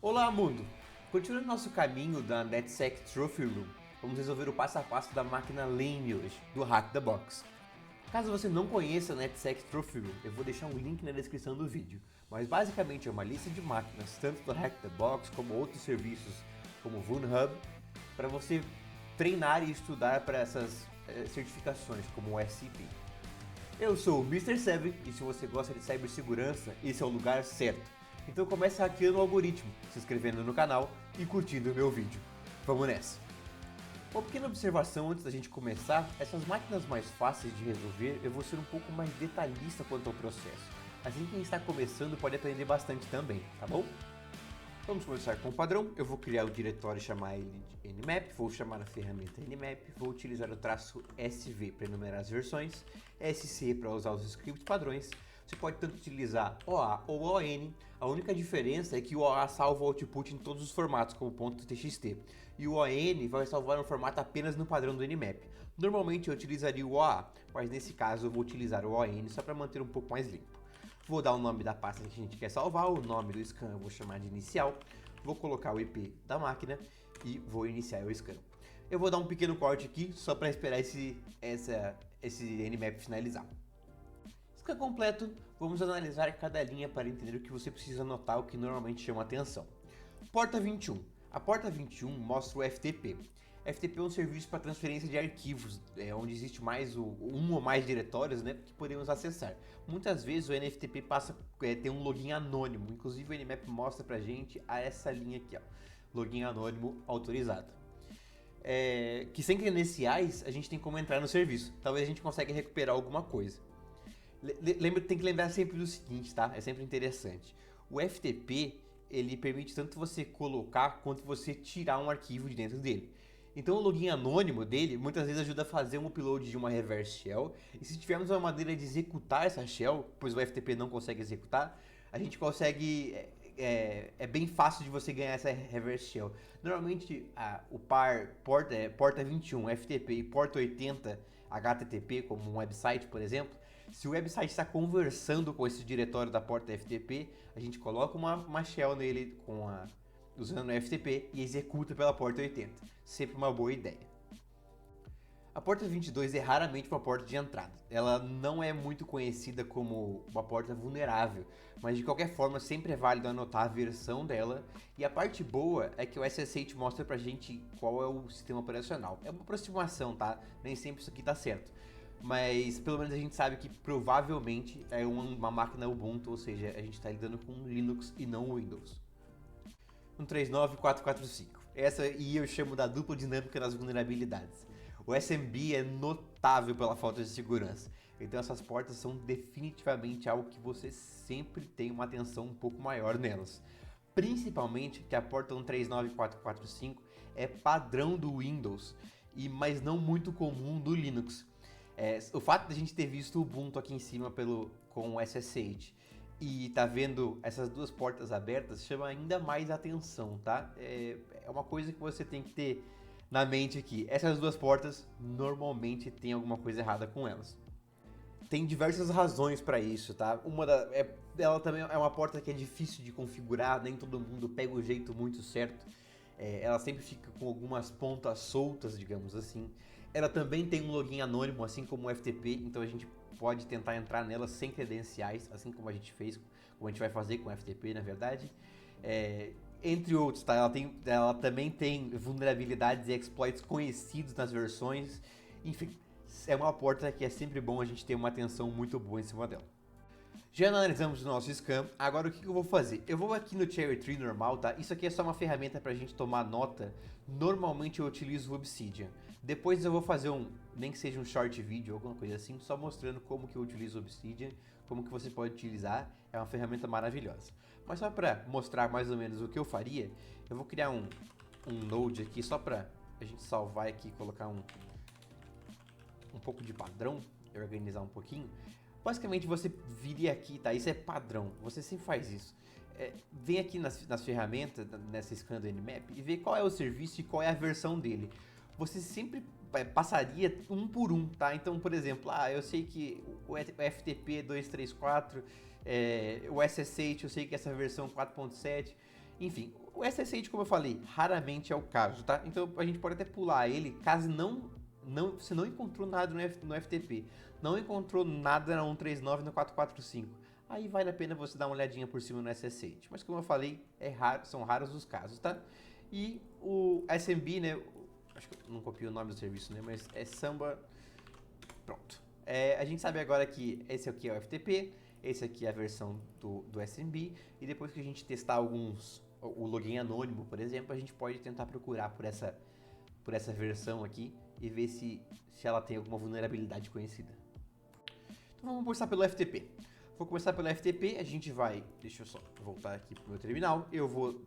Olá, mundo! Continuando nosso caminho da NetSec Trophy Room, vamos resolver o passo a passo da máquina Lame hoje, do Hack the Box. Caso você não conheça a NetSec Trophy Room, eu vou deixar um link na descrição do vídeo, mas basicamente é uma lista de máquinas, tanto do Hack the Box como outros serviços como o VulnHub, para você treinar e estudar para essas certificações como o SCP. Eu sou o Mr. Seven e se você gosta de cibersegurança, esse é o lugar certo. Então comece hackeando o algoritmo, se inscrevendo no canal e curtindo o meu vídeo. Vamos nessa! Uma pequena observação antes da gente começar, essas máquinas mais fáceis de resolver, eu vou ser um pouco mais detalhista quanto ao processo. Assim quem está começando pode aprender bastante também, tá bom? Vamos começar com o padrão, eu vou criar o diretório e chamar ele de Nmap, vou chamar a ferramenta Nmap, vou utilizar o traço SV para enumerar as versões, SC para usar os scripts padrões. Você pode tanto utilizar OA ou ON, a única diferença é que o OA salva o output em todos os formatos, como .txt, e o ON vai salvar no formato apenas no padrão do Nmap. Normalmente eu utilizaria o OA, mas nesse caso eu vou utilizar o ON só para manter um pouco mais limpo. Vou dar o nome da pasta que a gente quer salvar, o nome do scan eu vou chamar de inicial, vou colocar o IP da máquina e vou iniciar o scan. Eu vou dar um pequeno corte aqui, só para esperar esse Nmap finalizar. Scan completo, vamos analisar cada linha para entender o que você precisa notar, o que normalmente chama atenção. Porta 21. A porta 21 mostra o FTP. FTP é um serviço para transferência de arquivos, onde existe um ou mais diretórios, que podemos acessar. Muitas vezes o NFTP tem um login anônimo, inclusive o Nmap mostra pra gente essa linha aqui, ó, login anônimo autorizado. Que sem credenciais a gente tem como entrar no serviço, talvez a gente consiga recuperar alguma coisa. Tem que lembrar sempre do seguinte, tá? É sempre interessante. O FTP, ele permite tanto você colocar quanto você tirar um arquivo de dentro dele. Então o login anônimo dele muitas vezes ajuda a fazer um upload de uma reverse shell. E se tivermos uma maneira de executar essa shell, pois o FTP não consegue executar, a gente consegue... É bem fácil de você ganhar essa reverse shell. Normalmente o par porta 21 FTP e porta 80 HTTP, como um website, por exemplo, se o website está conversando com esse diretório da porta FTP, a gente coloca uma shell nele usando o FTP e executa pela porta 80. Sempre uma boa ideia. A porta 22 é raramente uma porta de entrada. Ela não é muito conhecida como uma porta vulnerável, mas de qualquer forma sempre é válido anotar a versão dela. E a parte boa é que o SSH mostra pra gente qual é o sistema operacional. É uma aproximação, tá? Nem sempre isso aqui tá certo. Mas pelo menos a gente sabe que provavelmente é uma máquina Ubuntu, ou seja, a gente está lidando com Linux e não Windows. 139445. Essa aí eu chamo da dupla dinâmica nas vulnerabilidades. O SMB é notável pela falta de segurança, então essas portas são definitivamente algo que você sempre tem uma atenção um pouco maior nelas. Principalmente que a porta 139445 é padrão do Windows, mas não muito comum do Linux. O fato de a gente ter visto o Ubuntu aqui em cima com o SSH e tá vendo essas duas portas abertas chama ainda mais atenção, tá? É uma coisa que você tem que ter na mente aqui. Essas duas portas normalmente tem alguma coisa errada com elas. Tem diversas razões para isso, tá? Ela também é uma porta que é difícil de configurar, nem todo mundo pega o jeito muito certo. Ela sempre fica com algumas pontas soltas, digamos assim. Ela também tem um login anônimo, assim como o FTP, então a gente pode tentar entrar nela sem credenciais, assim como a gente fez, como a gente vai fazer com o FTP, na verdade. Entre outros, tá? Ela também tem vulnerabilidades e exploits conhecidos nas versões. Enfim, é uma porta que é sempre bom a gente ter uma atenção muito boa em cima dela. Já analisamos o nosso scan, agora o que eu vou fazer? Eu vou aqui no Cherry Tree normal, tá? Isso aqui é só uma ferramenta pra gente tomar nota. Normalmente eu utilizo o Obsidian. Depois eu vou fazer nem que seja um short vídeo, alguma coisa assim, só mostrando como que eu utilizo o Obsidian, como que você pode utilizar. É uma ferramenta maravilhosa. Mas só pra mostrar mais ou menos o que eu faria, eu vou criar um node aqui só pra a gente salvar aqui e colocar um pouco de padrão, organizar um pouquinho. Basicamente você viria aqui, tá? Isso é padrão, você sempre faz isso. Vem aqui nas ferramentas, nessa scan do Nmap e vê qual é o serviço e qual é a versão dele. Você sempre passaria um por um, tá? Então, por exemplo, eu sei que o FTP 234, o SSH eu sei que essa versão 4.7, Enfim, o SSH, como eu falei, raramente é o caso, tá? Então a gente pode até pular ele caso você não encontrou nada no FTP, não encontrou nada na 139 no 445. Aí vale a pena você dar uma olhadinha por cima no SSH. Mas como eu falei, são raros os casos, tá? E o SMB, né? Acho que eu não copiei o nome do serviço, né? Mas é Samba. Pronto. A gente sabe agora que esse aqui é o FTP, esse aqui é a versão do SMB, e depois que a gente testar o login anônimo, por exemplo, a gente pode tentar procurar por essa versão aqui e ver se ela tem alguma vulnerabilidade conhecida. Então vamos começar pelo FTP. Vou começar pelo FTP, a gente vai... Deixa eu só voltar aqui pro meu terminal. Eu vou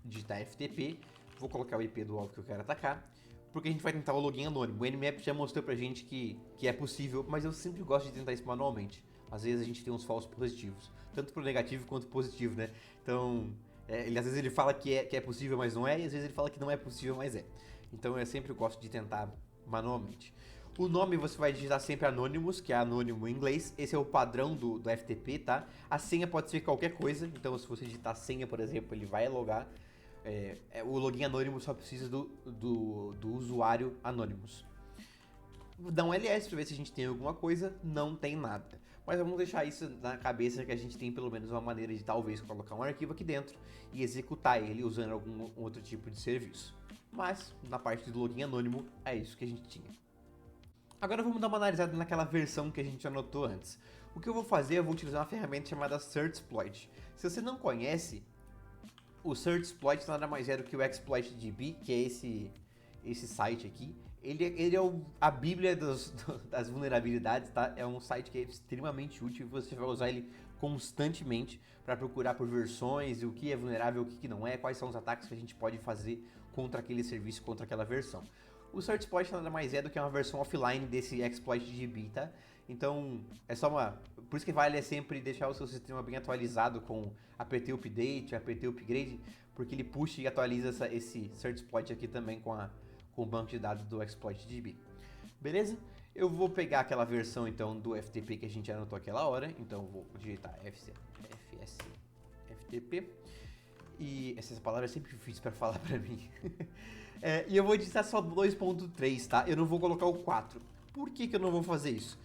digitar FTP, vou colocar o IP do alvo que eu quero atacar, porque a gente vai tentar o login anônimo. O Nmap já mostrou pra gente que é possível, mas eu sempre gosto de tentar isso manualmente. Às vezes a gente tem uns falsos positivos, tanto pro negativo quanto pro positivo, né? Então, às vezes ele fala que é possível, mas não é, e às vezes ele fala que não é possível, mas é. Então eu sempre gosto de tentar manualmente. O nome você vai digitar sempre Anonymous, que é anônimo em inglês. Esse é o padrão do FTP, tá? A senha pode ser qualquer coisa, então se você digitar senha, por exemplo, ele vai logar. O login anônimo só precisa do usuário Anonymous. Dá um ls para ver se a gente tem alguma coisa, não tem nada. Mas vamos deixar isso na cabeça que a gente tem pelo menos uma maneira de talvez colocar um arquivo aqui dentro e executar ele usando algum outro tipo de serviço. Mas na parte do login anônimo é isso que a gente tinha. Agora vamos dar uma analisada naquela versão que a gente anotou antes. O que eu vou fazer, eu vou utilizar uma ferramenta chamada Certsploit. Se você não conhece, o Certsploit nada mais é do que o ExploitDB, que é esse site aqui. Ele é a bíblia das vulnerabilidades, tá? É um site que é extremamente útil e você vai usar ele constantemente para procurar por versões, o que é vulnerável, o que não é, quais são os ataques que a gente pode fazer contra aquele serviço, contra aquela versão. O Certsploit nada mais é do que uma versão offline desse ExploitDB, tá? Então, é só por isso que vale sempre deixar o seu sistema bem atualizado com apt update, apt upgrade, porque ele puxa e atualiza esse Certsploit aqui também com o banco de dados do ExploitDB. Beleza? Eu vou pegar aquela versão então do FTP que a gente anotou aquela hora, então eu vou digitar FTP. E essa palavra é sempre difícil para falar para mim. E eu vou digitar só 2.3, tá? Eu não vou colocar o 4. Por que eu não vou fazer isso?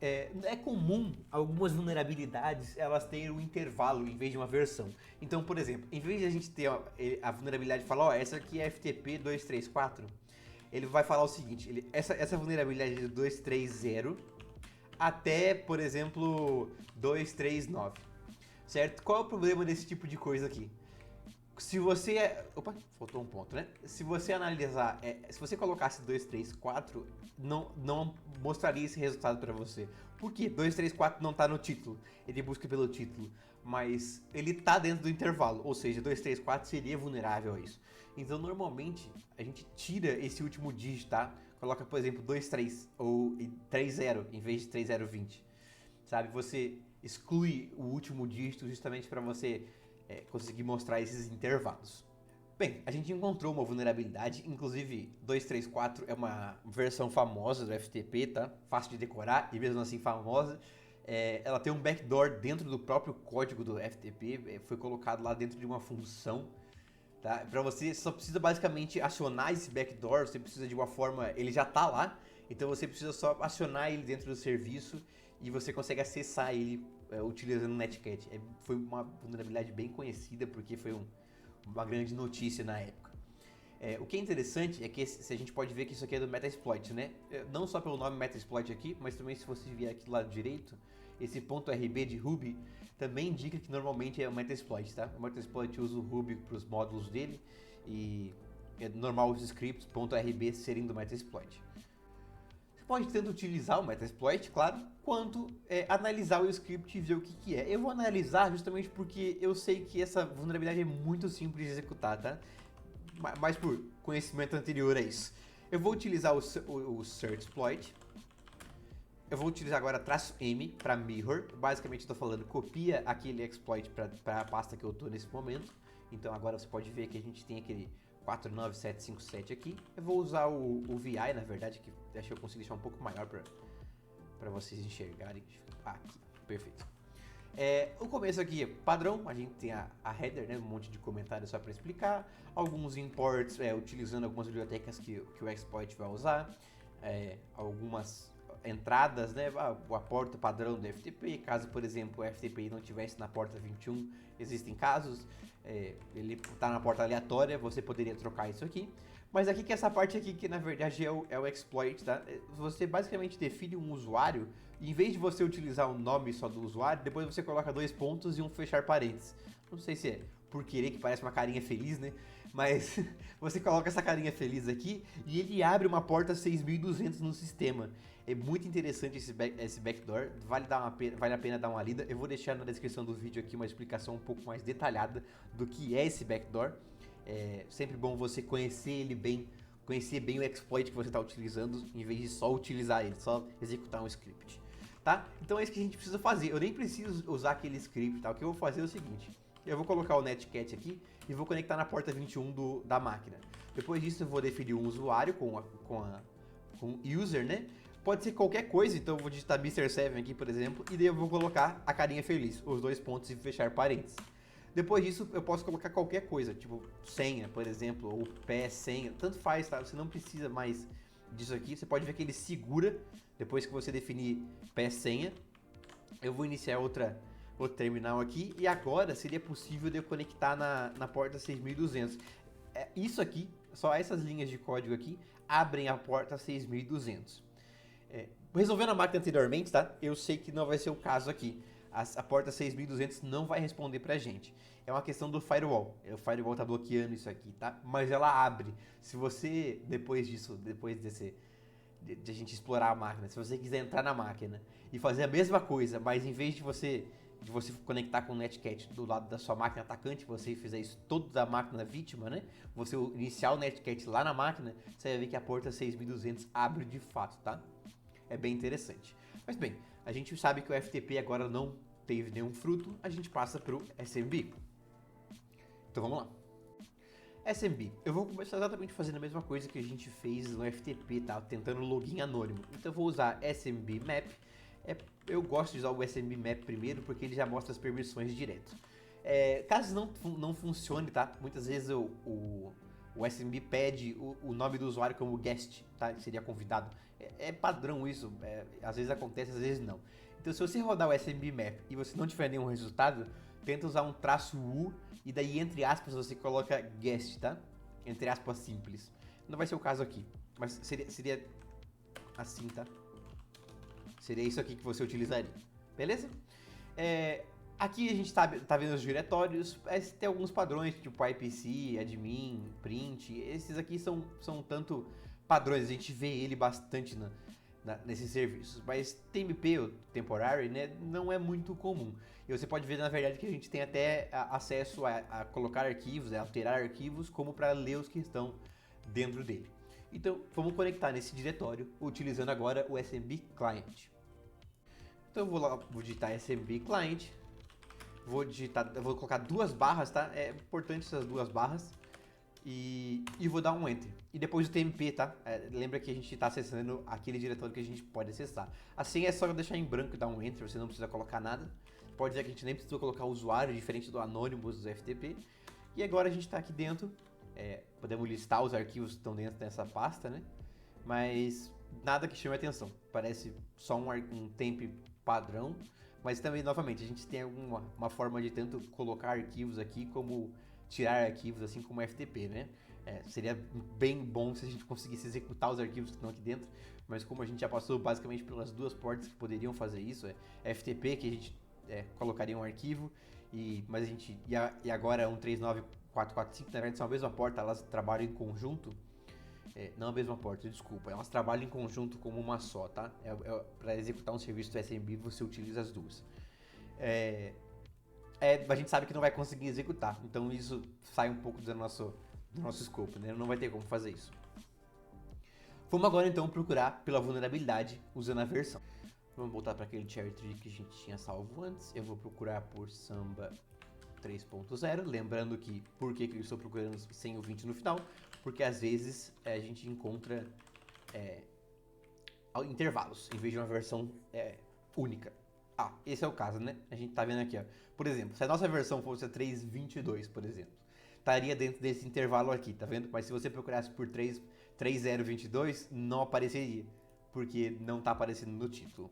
É comum algumas vulnerabilidades elas terem um intervalo em vez de uma versão. Então, por exemplo, em vez de a gente ter a vulnerabilidade de falar, essa aqui é FTP 234, ele vai falar o seguinte, essa vulnerabilidade é de 230 até, por exemplo, 239, certo? Qual é o problema desse tipo de coisa aqui? Se você... Opa, faltou um ponto, né? Se você analisar, se você colocasse 234, não mostraria esse resultado para você. Por quê? 234 não tá no título, ele busca pelo título, mas ele tá dentro do intervalo, ou seja, 234 seria vulnerável a isso. Então, normalmente, a gente tira esse último dígito, tá? Coloca, por exemplo, 23 ou 30 em vez de 3020, sabe? Você exclui o último dígito justamente para você conseguir mostrar esses intervalos. Bem, a gente encontrou uma vulnerabilidade, inclusive 234 é uma versão famosa do FTP, tá? Fácil de decorar e mesmo assim famosa. Ela tem um backdoor dentro do próprio código do FTP, foi colocado lá dentro de uma função. Tá? Para você só precisa basicamente acionar esse backdoor, você precisa de uma forma, ele já está lá, então você precisa só acionar ele dentro do serviço e você consegue acessar ele utilizando o Netcat. Foi uma vulnerabilidade bem conhecida porque foi uma grande notícia na época. O que é interessante é que a gente pode ver que isso aqui é do Metasploit, né? Não só pelo nome Metasploit aqui, mas também se você vier aqui do lado direito, esse .rb de Ruby também indica que normalmente é o Metasploit, tá? O Metasploit usa o Ruby para os módulos dele e é normal os scripts .rb serem do Metasploit. Você pode tanto utilizar o Metasploit, claro, quanto analisar o script e ver o que é. Eu vou analisar justamente porque eu sei que essa vulnerabilidade é muito simples de executar, tá? Mas por conhecimento anterior a isso. Eu vou utilizar o Certsploit. Eu vou utilizar agora "-m" para mirror. Basicamente estou falando copia aquele exploit para a pasta que eu estou nesse momento. Então agora você pode ver que a gente tem aquele 49757 aqui. Eu vou usar o VI, na verdade, que acho que eu consigo deixar um pouco maior para vocês enxergarem. Aqui, perfeito. O começo aqui é padrão, a gente tem a header, né, um monte de comentários só para explicar, alguns imports utilizando algumas bibliotecas que o exploit vai usar, algumas entradas, né, a porta padrão do FTP, caso por exemplo o FTP não estivesse na porta 21, existem casos, ele está na porta aleatória, você poderia trocar isso aqui. Mas aqui que essa parte aqui que na verdade é o exploit, tá? Você basicamente define um usuário e em vez de você utilizar o nome só do usuário, depois você coloca 2 pontos e um fechar parênteses. Não sei se é por querer que parece uma carinha feliz, né? Mas você coloca essa carinha feliz aqui e ele abre uma porta 6200 no sistema. É muito interessante esse backdoor, vale a pena dar uma lida. Eu vou deixar na descrição do vídeo aqui uma explicação um pouco mais detalhada do que é esse backdoor. É sempre bom você conhecer ele bem, conhecer bem o exploit que você está utilizando, em vez de só utilizar ele, só executar um script, tá? Então é isso que a gente precisa fazer. Eu nem preciso usar aquele script, tá? O que eu vou fazer é o seguinte: eu vou colocar o netcat aqui e vou conectar na porta 21 da máquina. Depois disso eu vou definir um usuário com user, né? Pode ser qualquer coisa, então eu vou digitar Mr7 aqui, por exemplo, e daí eu vou colocar a carinha feliz, os 2 pontos e fechar parênteses. Depois disso, eu posso colocar qualquer coisa, tipo senha, por exemplo, ou pé senha, tanto faz, tá? Você não precisa mais disso aqui. Você pode ver que ele segura depois que você definir pé senha. Eu vou iniciar outro terminal aqui e agora seria possível de eu conectar na porta 6200. Isso aqui, só essas linhas de código aqui, abrem a porta 6200. Resolvendo a máquina anteriormente, tá? Eu sei que não vai ser o caso aqui. A porta 6200 não vai responder pra gente. É uma questão do firewall. O firewall tá bloqueando isso aqui, tá? Mas ela abre. Se você, depois de a gente explorar a máquina, se você quiser entrar na máquina e fazer a mesma coisa, mas em vez de você conectar com o netcat do lado da sua máquina atacante, você fizer isso todo da máquina vítima, né? Você iniciar o netcat lá na máquina, você vai ver que a porta 6200 abre de fato, tá? É bem interessante. Mas bem, a gente sabe que o FTP agora não teve nenhum fruto, a gente passa para o SMB. Então vamos lá. SMB, eu vou começar exatamente fazendo a mesma coisa que a gente fez no FTP, tá? Tentando login anônimo. Então eu vou usar SMB Map. Eu gosto de usar o SMB Map primeiro porque ele já mostra as permissões direto. Caso não funcione, tá? Muitas vezes o SMB pede o nome do usuário como guest, tá? Que seria convidado. É padrão isso, às vezes acontece, às vezes não. Então se você rodar o SMB Map e você não tiver nenhum resultado, tenta usar um "-u" e daí entre aspas você coloca guest, tá? Entre aspas simples. Não vai ser o caso aqui, mas seria assim, tá? Seria isso aqui que você utilizaria, beleza? Aqui a gente tá vendo os diretórios, tem alguns padrões, tipo IPC, admin, print, esses aqui são tanto padrões, a gente vê ele bastante nesses serviços, mas TMP, ou temporary, né, não é muito comum. E você pode ver, na verdade, que a gente tem até acesso a colocar arquivos, alterar arquivos, como para ler os que estão dentro dele. Então, vamos conectar nesse diretório, utilizando agora o SMB Client. Então eu vou digitar SMB Client, eu vou colocar 2 barras, tá? É importante essas 2 barras. E vou dar um Enter. E depois o TMP, tá? Lembra que a gente está acessando aquele diretório que a gente pode acessar. Assim é só deixar em branco e dar um Enter, você não precisa colocar nada. Pode dizer que a gente nem precisa colocar o usuário, diferente do Anonymous do FTP. E agora a gente está aqui dentro. Podemos listar os arquivos que estão dentro dessa pasta, né? Mas nada que chame a atenção. Parece só um temp padrão. Mas também, novamente, a gente tem uma forma de tanto colocar arquivos aqui como tirar arquivos, assim como o FTP, né? Seria bem bom se a gente conseguisse executar os arquivos que estão aqui dentro, mas como a gente já passou basicamente pelas 2 portas que poderiam fazer isso, FTP, que a gente colocaria um arquivo, mas a gente e agora 139445, na verdade são a mesma porta, elas trabalham em conjunto. Não a mesma porta, desculpa, elas trabalham em conjunto como uma só, tá? Para executar um serviço do SMB você utiliza as duas. A gente sabe que não vai conseguir executar, então isso sai um pouco do nosso escopo, né? Não vai ter como fazer isso. Vamos agora então procurar pela vulnerabilidade usando a versão. Vamos voltar para aquele cherry tree que a gente tinha salvo antes. Eu vou procurar por Samba 3.0, lembrando que por que eu estou procurando sem o 20 no final, porque às vezes a gente encontra intervalos em vez de uma versão única. esse é o caso, né? A gente tá vendo aqui, ó. Por exemplo, se a nossa versão fosse a 3.22, por exemplo, estaria dentro desse intervalo aqui, tá vendo? Mas se você procurasse por 3.022, não apareceria, porque não tá aparecendo no título.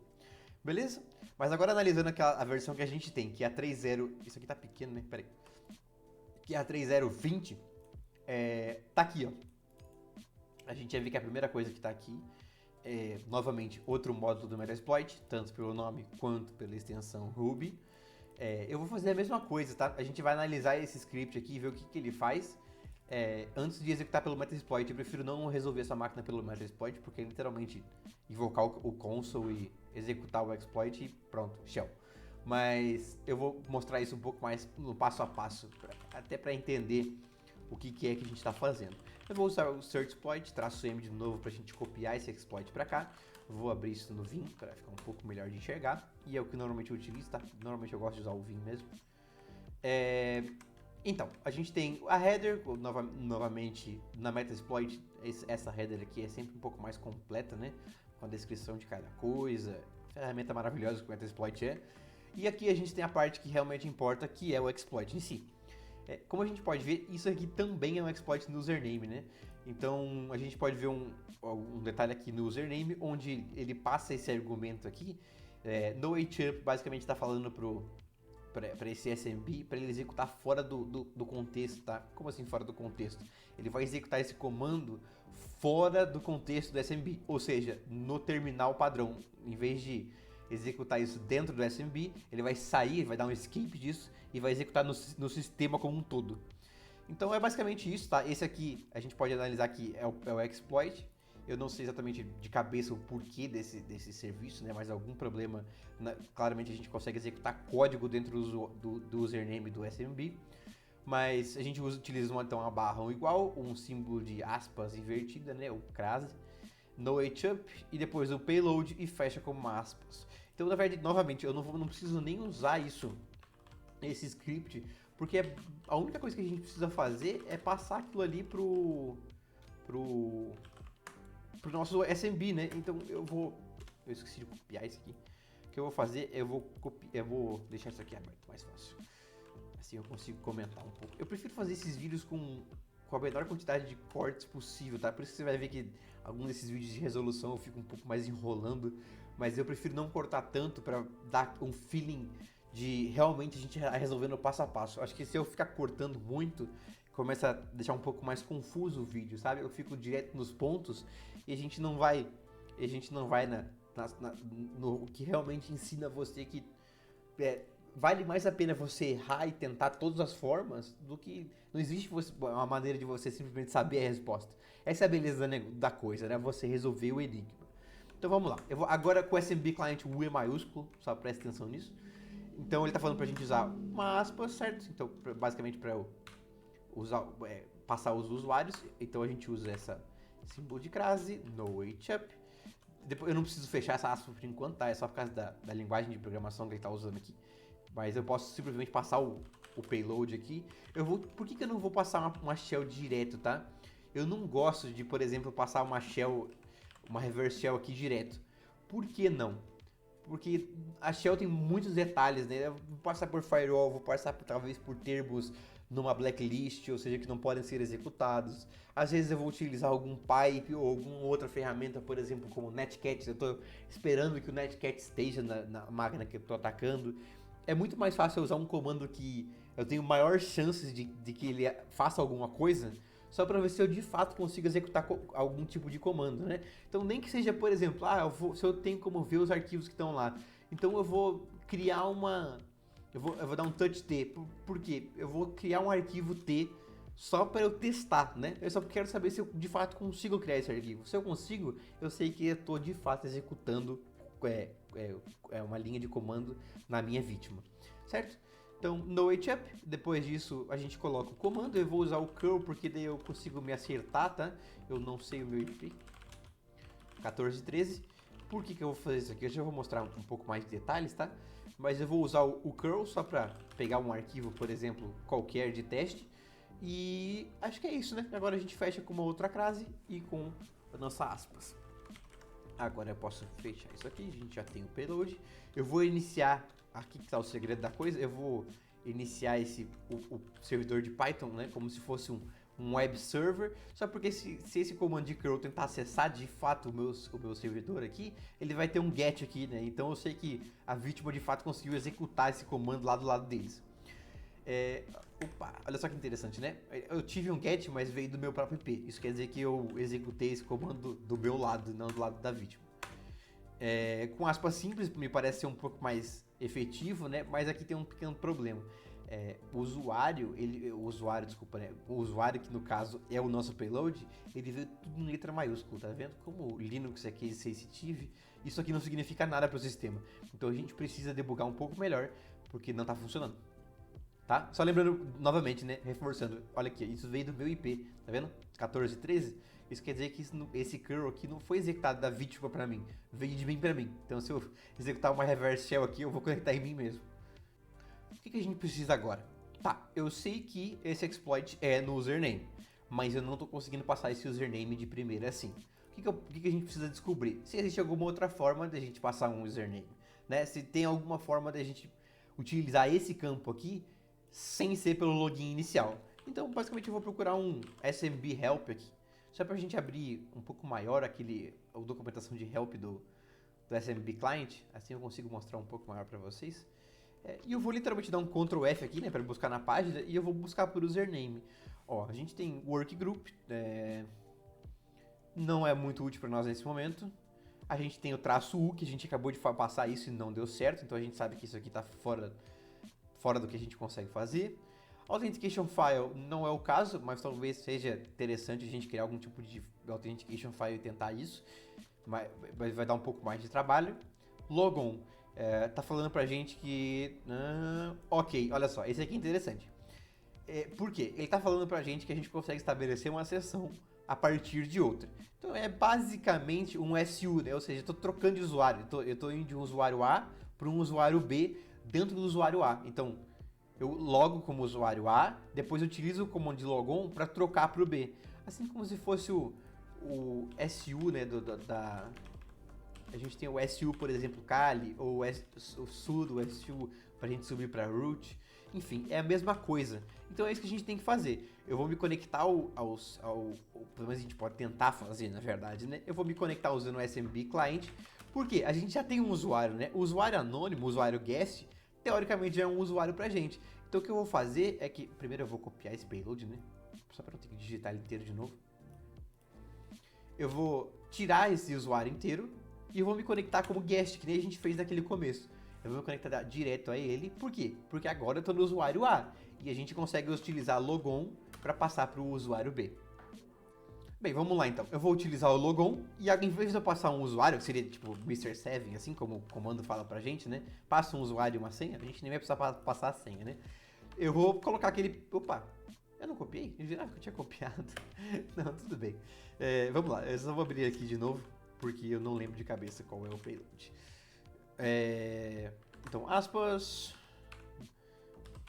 Beleza? Mas agora analisando a versão que a gente tem, que é a 3.0... Isso aqui tá pequeno, né? Peraí. Que é a 3.020, tá aqui, ó. A gente já vê que a primeira coisa que tá aqui é, novamente, outro módulo do Metasploit, tanto pelo nome quanto pela extensão Ruby. Eu vou fazer a mesma coisa, tá? A gente vai analisar esse script aqui e ver o que ele faz. Antes de executar pelo Metasploit, eu prefiro não resolver essa máquina pelo Metasploit, porque é literalmente invocar o console e executar o exploit e pronto, shell. Mas eu vou mostrar isso um pouco mais no passo a passo, até para entender o que é que a gente está fazendo. Eu vou usar o search exploit, traço M de novo para a gente copiar esse exploit para cá. Vou abrir isso no Vim para ficar um pouco melhor de enxergar. E é o que normalmente eu utilizo, tá? Normalmente eu gosto de usar o Vim mesmo. Então, a gente tem a header, novamente na Metasploit, essa header aqui é sempre um pouco mais completa, né? Com a descrição de cada coisa, ferramenta maravilhosa que o Metasploit é. E aqui a gente tem a parte que realmente importa, que é o exploit em si. Como a gente pode ver, isso aqui também é um exploit no username, né? Então a gente pode ver um detalhe aqui no username, onde ele passa esse argumento aqui. No HUP basicamente está falando para esse SMB, para ele executar fora do contexto, tá? Como assim fora do contexto? Ele vai executar esse comando fora do contexto do SMB, ou seja, no terminal padrão. Em vez de executar isso dentro do SMB, ele vai sair, vai dar um escape disso e vai executar no sistema como um todo. Então é basicamente isso, tá? Esse aqui a gente pode analisar que é o exploit. Eu não sei exatamente de cabeça o porquê desse serviço, né? Mas algum problema, claramente a gente consegue executar código dentro do username do SMB. Mas a gente utiliza então uma barra igual, um símbolo de aspas invertida, né? O crase, no HUP e depois o payload e fecha como aspas. Então, na verdade, novamente, eu não preciso nem usar esse script, porque a única coisa que a gente precisa fazer é passar aquilo ali pro nosso SMB, né? Então eu esqueci de copiar isso aqui. O que eu vou fazer, eu vou deixar isso aqui aberto, mais fácil. Assim eu consigo comentar um pouco. Eu prefiro fazer esses vídeos com a menor quantidade de cortes possível, tá? Por isso que você vai ver que alguns desses vídeos de resolução eu fico um pouco mais enrolando, mas eu prefiro não cortar tanto para dar um feeling de realmente a gente resolvendo passo a passo. Acho que se eu ficar cortando muito, começa a deixar um pouco mais confuso o vídeo, sabe? Eu fico direto nos pontos e a gente não vai no que realmente ensina você que vale mais a pena você errar e tentar todas as formas do que não existe uma maneira de você simplesmente saber a resposta. Essa é a beleza da coisa, né? Você resolver o enigma. Então vamos lá. Eu vou agora com o SMB Client U E maiúsculo, só presta atenção nisso. Então ele está falando pra gente usar uma aspa, certo? Então basicamente para eu usar, passar os usuários, então a gente usa essa símbolo de crase, no HUP. Depois, eu não preciso fechar essa aspa por enquanto, tá? É só por causa da linguagem de programação que ele está usando aqui. Mas eu posso simplesmente passar o payload aqui. Por que eu não vou passar uma shell direto, tá? Eu não gosto de, por exemplo, passar uma reverse shell aqui direto. Por que não? Porque a shell tem muitos detalhes, né? Eu vou passar por firewall, vou passar talvez por termos numa blacklist, ou seja, que não podem ser executados. Às vezes eu vou utilizar algum pipe ou alguma outra ferramenta, por exemplo, como o Netcat. Eu estou esperando que o Netcat esteja na máquina que eu estou atacando. É muito mais fácil eu usar um comando que eu tenho maior chances de que ele faça alguma coisa, só para ver se eu de fato consigo executar algum tipo de comando, né? Então nem que seja, por exemplo, se eu tenho como ver os arquivos que estão lá, então eu vou criar eu vou dar um touch T, por quê? Eu vou criar um arquivo T só para eu testar, né? Eu só quero saber se eu de fato consigo criar esse arquivo. Se eu consigo, eu sei que eu estou de fato executando uma linha de comando na minha vítima, certo? Então, no HUP, depois disso a gente coloca o comando. Eu vou usar o curl porque daí eu consigo me acertar, tá? Eu não sei o meu IP. 1413. Por que eu vou fazer isso aqui? Eu já vou mostrar um pouco mais de detalhes, tá? Mas eu vou usar o curl só para pegar um arquivo, por exemplo, qualquer de teste. E acho que é isso, né? Agora a gente fecha com uma outra crase e com a nossa aspas. Agora eu posso fechar isso aqui, a gente já tem o payload. Eu vou iniciar, aqui que está o segredo da coisa, eu vou iniciar o servidor de Python, né, como se fosse um web server, só porque se esse comando de curl tentar acessar de fato o meu servidor aqui, ele vai ter um get aqui, né, então eu sei que a vítima de fato conseguiu executar esse comando lá do lado deles. Opa, olha só que interessante, né? Eu tive um get, mas veio do meu próprio IP. Isso quer dizer que eu executei esse comando do meu lado, não do lado da vítima. Com aspas simples, me parece ser um pouco mais efetivo, né? Mas aqui tem um pequeno problema. O usuário, né? O usuário, que no caso é o nosso payload, ele veio tudo em letra maiúscula, tá vendo? Como o Linux é case sensitive, isso aqui não significa nada para o sistema. Então a gente precisa debugar um pouco melhor, porque não está funcionando. Tá? Só lembrando novamente, né? Reforçando, olha aqui, isso veio do meu IP, tá vendo? 1413. Isso quer dizer que esse curl aqui não foi executado da vítima para mim, veio de mim para mim. Então se eu executar uma reverse shell aqui, eu vou conectar em mim mesmo. O que a gente precisa agora? Tá, eu sei que esse exploit é no username, mas eu não estou conseguindo passar esse username de primeira assim. O que a gente precisa descobrir? Se existe alguma outra forma de a gente passar um username, né? Se tem alguma forma de a gente utilizar esse campo aqui sem ser pelo login inicial. Então, basicamente, eu vou procurar um SMB help aqui, só para a gente abrir um pouco maior a documentação de help do SMB client, assim eu consigo mostrar um pouco maior para vocês. E eu vou literalmente dar um Ctrl F aqui, né, para buscar na página, e eu vou buscar por username. Ó, a gente tem workgroup, não é muito útil para nós nesse momento. A gente tem o traço U, que a gente acabou de passar isso e não deu certo, então a gente sabe que isso aqui está fora do que a gente consegue fazer. Authentication File não é o caso, mas talvez seja interessante a gente criar algum tipo de Authentication File e tentar isso, mas vai dar um pouco mais de trabalho. Logon tá falando pra gente que... ok, olha só, esse aqui é interessante. Por quê? Ele tá falando pra gente que a gente consegue estabelecer uma sessão a partir de outra. Então é basicamente um SU, né? Ou seja, eu estou trocando de usuário. Eu estou indo de um usuário A para um usuário B dentro do usuário A. Então eu logo como usuário A, depois eu utilizo o comando de logon para trocar para o B. Assim como se fosse o SU, né? A gente tem o SU, por exemplo, Kali, ou o sudo SU para a gente subir para root. Enfim, é a mesma coisa. Então é isso que a gente tem que fazer. Eu vou me conectar pelo menos a gente pode tentar fazer, na verdade, né? Eu vou me conectar usando o SMB client, porque a gente já tem um usuário, né? O usuário anônimo, o usuário guest, teoricamente já é um usuário pra gente. Então o que eu vou fazer é que, primeiro eu vou copiar esse payload, né? Só para não ter que digitar ele inteiro de novo. Eu vou tirar esse usuário inteiro e eu vou me conectar como guest, que nem a gente fez naquele começo. Eu vou me conectar direto a ele, por quê? Porque agora eu estou no usuário A e a gente consegue utilizar logon para passar para o usuário B. Bem, vamos lá então. Eu vou utilizar o logon e em vez de eu passar um usuário, que seria tipo Mr.7, assim como o comando fala pra gente, né? Passa um usuário e uma senha, a gente nem vai precisar passar a senha, né? Eu vou colocar aquele... Opa, eu não copiei? Eu jurava que eu tinha copiado. Não, tudo bem. Vamos lá, eu só vou abrir aqui de novo, porque eu não lembro de cabeça qual é o payload. Então, aspas,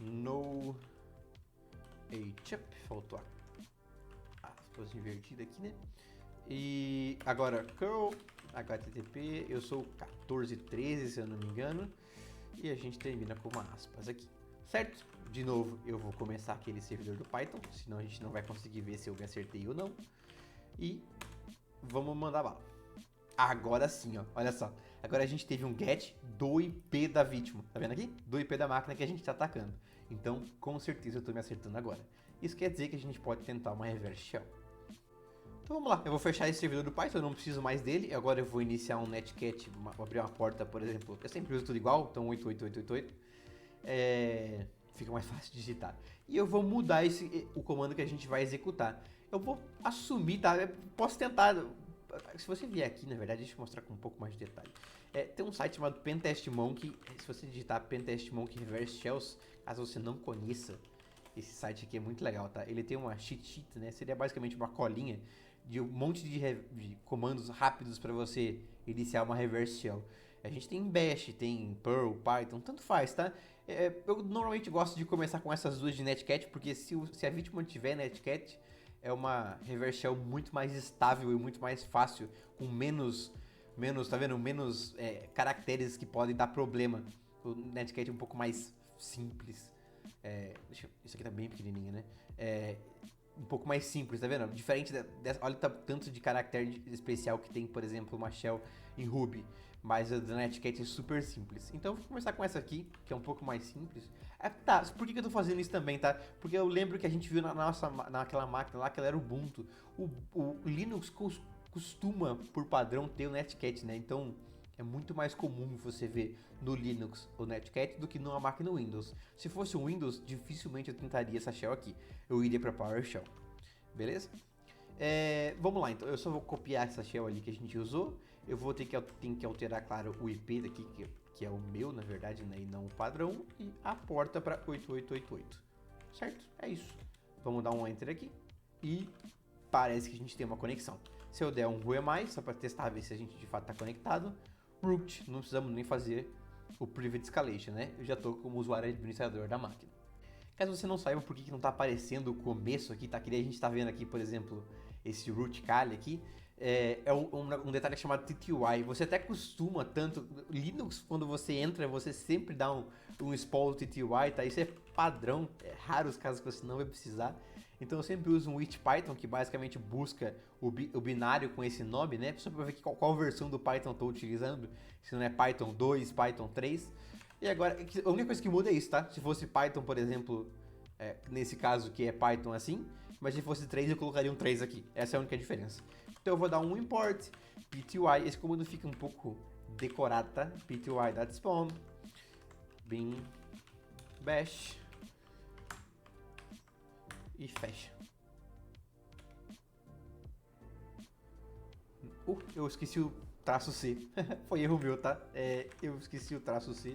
no HTTP, faltou aspas invertida aqui, né? E agora curl, HTTP, eu sou 1413, se eu não me engano, e a gente termina com uma aspas aqui, certo? De novo, eu vou começar aquele servidor do Python, senão a gente não vai conseguir ver se eu me acertei ou não. E vamos mandar bala. Agora sim, ó, olha só. Agora a gente teve um get do IP da vítima, tá vendo aqui? Do IP da máquina que a gente está atacando. Então, com certeza eu estou me acertando agora. Isso quer dizer que a gente pode tentar uma reverse shell. Então vamos lá, eu vou fechar esse servidor do Python, eu não preciso mais dele. Agora eu vou iniciar um netcat, abrir uma porta, por exemplo. Eu sempre uso tudo igual, então 88888. Fica mais fácil de digitar. E eu vou mudar o comando que a gente vai executar. Eu vou assumir, tá? Eu posso tentar... Se você vier aqui, na verdade, deixa eu mostrar com um pouco mais de detalhe. Tem um site chamado Pentest Monkey. Se você digitar Pentest Monkey Reverse Shells, caso você não conheça, esse site aqui é muito legal, tá? Ele tem uma cheat sheet, né? Seria basicamente uma colinha de um monte de comandos rápidos para você iniciar uma reverse shell. A gente tem Bash, tem Perl, Python, tanto faz, tá? Eu normalmente gosto de começar com essas duas de Netcat, porque se a vítima tiver Netcat, é uma reverse shell muito mais estável e muito mais fácil, com menos menos, tá vendo? Menos caracteres que podem dar problema. O Netiquette é um pouco mais simples. Isso aqui tá bem pequenininho, né? Um pouco mais simples, tá vendo? Diferente dessa, olha o tanto de caractere especial que tem, por exemplo, uma shell em Ruby. Mas a do Netiquette é super simples. Então eu vou começar com essa aqui, que é um pouco mais simples. Tá, por que eu tô fazendo isso também, tá? Porque eu lembro que a gente viu naquela máquina lá que ela era Ubuntu. O Linux costuma, por padrão, ter o Netiquette, né? Então é muito mais comum você ver no Linux o Netiquette do que numa máquina Windows. Se fosse um Windows, dificilmente eu tentaria essa shell aqui. Eu iria para PowerShell. Beleza? Vamos lá, então eu só vou copiar essa shell ali que a gente usou. Eu vou ter que alterar, claro, o IP daqui, que é o meu, na verdade, né, e não o padrão, e a porta para 8888. Certo? É isso. Vamos dar um Enter aqui e parece que a gente tem uma conexão. Se eu der um Who am I, só para testar, ver se a gente de fato está conectado, root, não precisamos nem fazer o private escalation, né? Eu já estou como usuário administrador da máquina. Caso você não saiba por que não está aparecendo o começo aqui, tá? Que a gente está vendo aqui, por exemplo, esse root call aqui, um detalhe chamado TTY. Você até costuma tanto, Linux, quando você entra, você sempre dá um spoil TTY, tá? Isso é padrão, é raro os casos que você não vai precisar. Então eu sempre uso um with Python, que basicamente busca o binário com esse nome, né? Só para ver qual versão do Python eu estou utilizando, se não é Python 2, Python 3. E agora, a única coisa que muda é isso, tá? Se fosse Python, por exemplo, nesse caso que é Python assim, mas se fosse 3 eu colocaria um 3 aqui. Essa é a única diferença. Então eu vou dar um import, pty, esse comando fica um pouco decorado, tá? pty.spawn, bin bash e fecha. Eu esqueci o traço C. Foi erro meu, tá? Eu esqueci o traço C.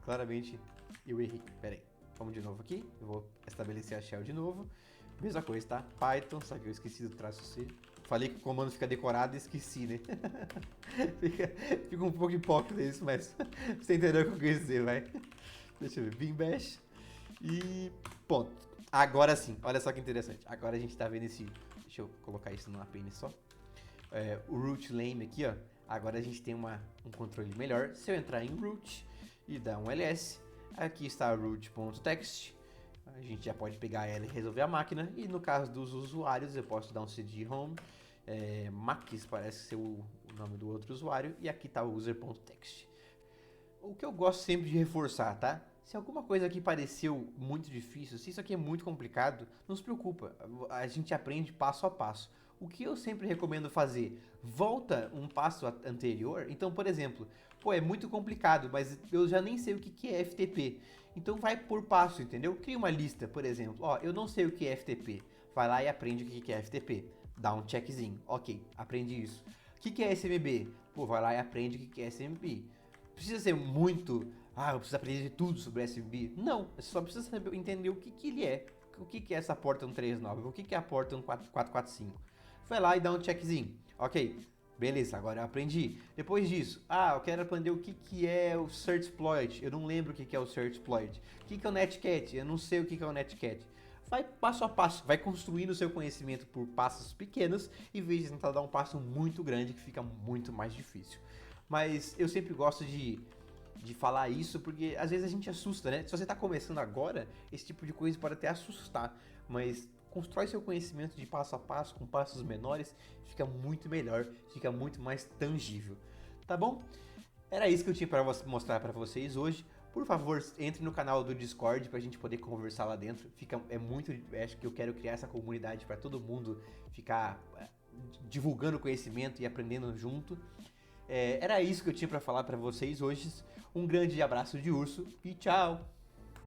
Claramente eu errei. Pera aí. Vamos de novo aqui. Eu vou estabelecer a shell de novo. Mesma coisa, tá? Python, só que eu esqueci do traço C. Falei que o comando fica decorado e esqueci, né? fica um pouco hipócrita isso, mas você entendeu o que eu quis dizer, vai. Deixa eu ver. Bin bash. E ponto. Agora sim. Olha só que interessante. Agora a gente tá vendo esse... Deixa eu colocar isso numa pane só. O root lame aqui, ó. Agora a gente tem um controle melhor. Se eu entrar em root e dar um ls, aqui está root.txt. A gente já pode pegar ela e resolver a máquina. E no caso dos usuários, eu posso dar um cd home. Max parece ser o nome do outro usuário. E aqui está o user.txt. O que eu gosto sempre de reforçar, tá? Se alguma coisa aqui pareceu muito difícil, se isso aqui é muito complicado, não se preocupa. A gente aprende passo a passo. O que eu sempre recomendo fazer? Volta um passo anterior. Então, por exemplo, é muito complicado, mas eu já nem sei o que é FTP. Então vai por passo, entendeu? Cria uma lista, por exemplo. Eu não sei o que é FTP. Vai lá e aprende o que é FTP. Dá um checkzinho. Ok, aprendi isso. O que é SMB? Vai lá e aprende o que é SMB. Precisa ser muito... eu preciso aprender tudo sobre SMB. Não, você só precisa saber, entender o que ele é. O que é essa porta 139? O que é a porta 1445? Vai lá e dá um checkzinho. Ok, beleza, agora eu aprendi. Depois disso, eu quero aprender o que é o search exploit. Eu não lembro o que é o search exploit. O que é o Netcat? Eu não sei o que é o Netcat. Vai passo a passo, vai construindo o seu conhecimento por passos pequenos, em vez de tentar dar um passo muito grande que fica muito mais difícil. Mas eu sempre gosto de falar isso porque às vezes a gente assusta, né? Se você está começando agora, esse tipo de coisa pode até assustar, mas constrói seu conhecimento de passo a passo, com passos menores, fica muito melhor, fica muito mais tangível, tá bom? Era isso que eu tinha para mostrar para vocês hoje. Por favor, entre no canal do Discord para a gente poder conversar lá dentro. Acho que eu quero criar essa comunidade para todo mundo ficar divulgando conhecimento e aprendendo junto. Era isso que eu tinha para falar para vocês hoje. Um grande abraço de urso e tchau!